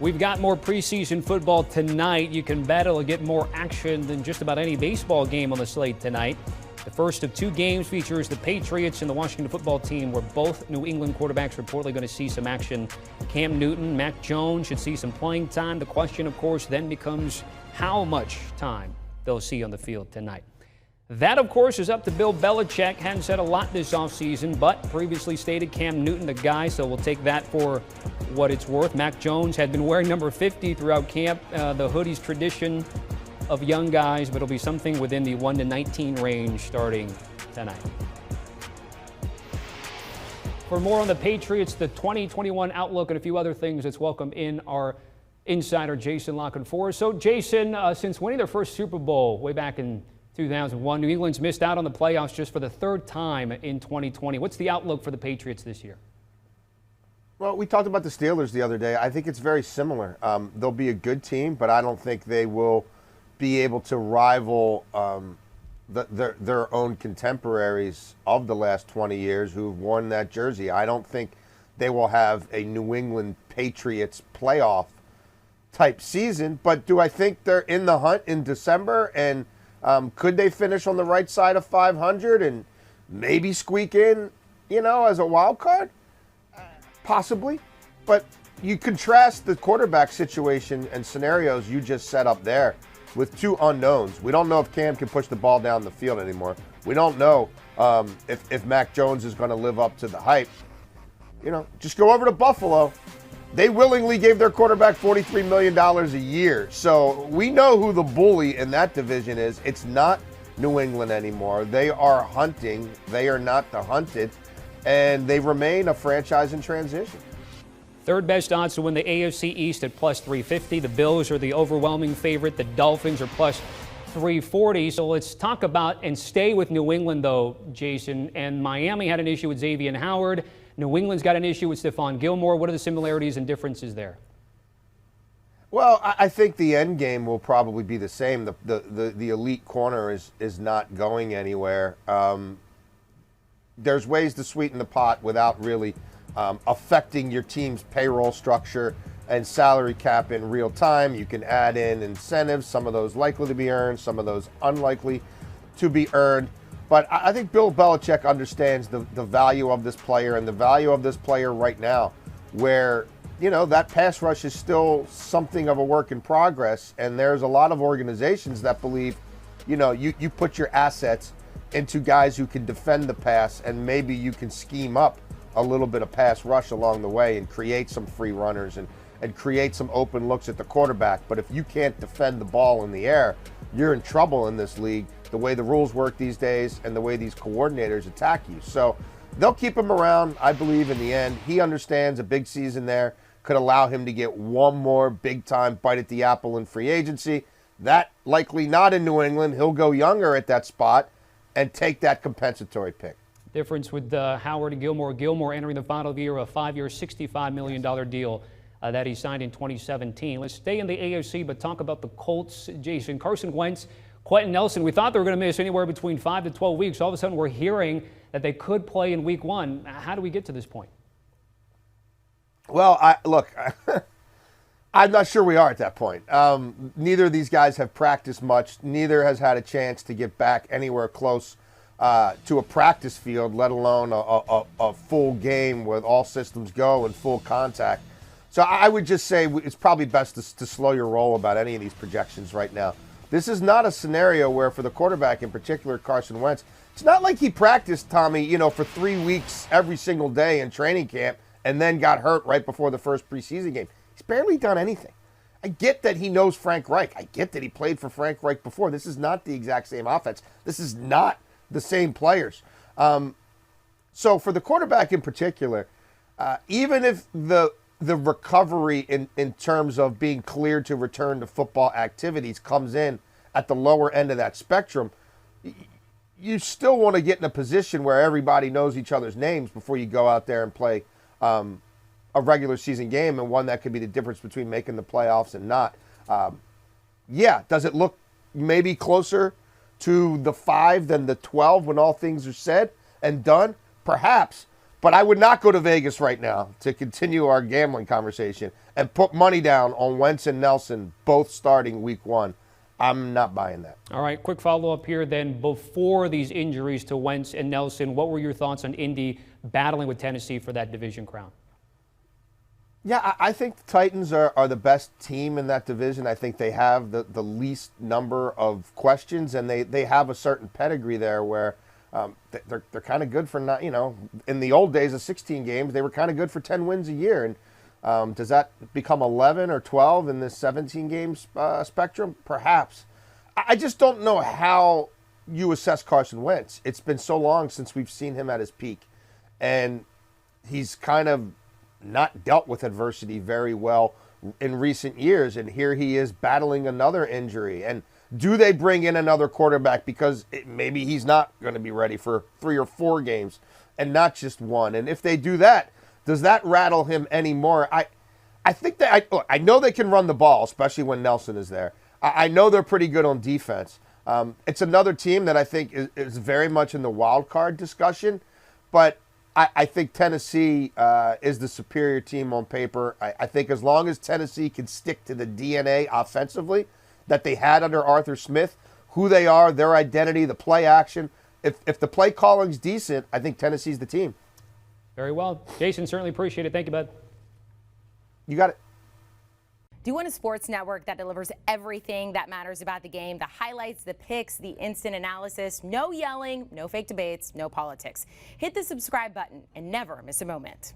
We've got more preseason football tonight. You can bet it'll get more action than just about any baseball game on the slate tonight. The first of two games features the Patriots and the Washington football team, where both New England quarterbacks reportedly going to see some action. Cam Newton, Mac Jones should see some playing time. The question, of course, then becomes how much time they'll see on the field tonight. That, of course, is up to Bill Belichick. Hadn't said a lot this offseason, but previously stated Cam Newton the guy, so we'll take that for what it's worth. Mac Jones had been wearing number 50 throughout camp, the hoodie's tradition of young guys, but it'll be something within the 1 to 19 range starting tonight. For more on the Patriots, the 2021 outlook, and a few other things, let's welcome in our insider, Jason Canfora. So, Jason, since winning their first Super Bowl way back in 2001, New England's missed out on the playoffs just for the third time in 2020. What's the outlook for the Patriots this year? Well, we talked about the Steelers the other day. I think it's very similar. They'll be a good team, but I don't think they will be able to rival their own contemporaries of the last 20 years who've worn that jersey. I don't think they will have a New England Patriots playoff type season, but do I think they're in the hunt in December? And could they finish on the right side of 500 and maybe squeak in, as a wild card? Possibly. But you contrast the quarterback situation and scenarios you just set up there with two unknowns. We don't know if Cam can push the ball down the field anymore. We don't know if Mac Jones is going to live up to the hype. Just go over to Buffalo. They willingly gave their quarterback $43 million a year. So we know who the bully in that division is. It's not New England anymore. They are hunting. They are not the hunted. And they remain a franchise in transition. Third best odds to win the AFC East at plus 350. The Bills are the overwhelming favorite. The Dolphins are plus 340. So let's talk about and stay with New England, though, Jason. And Miami had an issue with Xavier Howard. New England's got an issue with Stephon Gilmore. What are the similarities and differences there? Well, I think the end game will probably be the same. The elite corner is not going anywhere. There's ways to sweeten the pot without really affecting your team's payroll structure and salary cap in real time. You can add in incentives, some of those likely to be earned, some of those unlikely to be earned. But I think Bill Belichick understands the value of this player and the value of this player right now, where, that pass rush is still something of a work in progress. And there's a lot of organizations that believe, you put your assets into guys who can defend the pass, and maybe you can scheme up a little bit of pass rush along the way and create some free runners and create some open looks at the quarterback. But if you can't defend the ball in the air, you're in trouble in this league, the way the rules work these days and the way these coordinators attack you. So they'll keep him around, I believe, in the end. He understands a big season there could allow him to get one more big-time bite at the apple in free agency. That likely not in New England. He'll go younger at that spot and take that compensatory pick. Difference with Howard and Gilmore. Gilmore entering the final year of a 5-year, $65 million deal that he signed in 2017. Let's stay in the AFC, but talk about the Colts. Jason, Carson Wentz, Quentin Nelson, we thought they were going to miss anywhere between 5 to 12 weeks. All of a sudden, we're hearing that they could play in week 1. How do we get to this point? Well, I'm not sure we are at that point. Neither of these guys have practiced much. Neither has had a chance to get back anywhere close to a practice field, let alone a full game with all systems go and full contact. So I would just say it's probably best to slow your roll about any of these projections right now. This is not a scenario where, for the quarterback in particular, Carson Wentz, it's not like he practiced, Tommy, for 3 weeks every single day in training camp and then got hurt right before the first preseason game. He's barely done anything. I get that he knows Frank Reich. I get that he played for Frank Reich before. This is not the exact same offense. This is not the same players. So for the quarterback in particular, even if the recovery in terms of being cleared to return to football activities comes in at the lower end of that spectrum, you still want to get in a position where everybody knows each other's names before you go out there and play a regular season game, and one that could be the difference between making the playoffs and not. Does it look maybe closer to the 5 than the 12 when all things are said and done? Perhaps. But I would not go to Vegas right now, to continue our gambling conversation, and put money down on Wentz and Nelson both starting week 1. I'm not buying that. All right, quick follow-up here then. Before these injuries to Wentz and Nelson, what were your thoughts on Indy battling with Tennessee for that division crown? Yeah, I think the Titans are the best team in that division. I think they have the least number of questions, and they have a certain pedigree there where they're kind of good for not, in the old days of 16 games, they were kind of good for 10 wins a year. And does that become 11 or 12 in this 17 games spectrum? Perhaps. I just don't know how you assess Carson Wentz. It's been so long since we've seen him at his peak, and he's kind of not dealt with adversity very well in recent years. And here he is battling another injury. And do they bring in another quarterback because maybe he's not going to be ready for 3 or 4 games and not just 1? And if they do that, does that rattle him anymore? I think that I know they can run the ball, especially when Nelson is there. I know they're pretty good on defense. It's another team that I think is very much in the wild card discussion, but I think Tennessee is the superior team on paper. I think as long as Tennessee can stick to the DNA offensively that they had under Arthur Smith, who they are, their identity, the play action, if the play calling's decent, I think Tennessee's the team. Very well. Jason, certainly appreciate it. Thank you, bud. You got it. Do you want a sports network that delivers everything that matters about the game? The highlights, the picks, the instant analysis, no yelling, no fake debates, no politics. Hit the subscribe button and never miss a moment.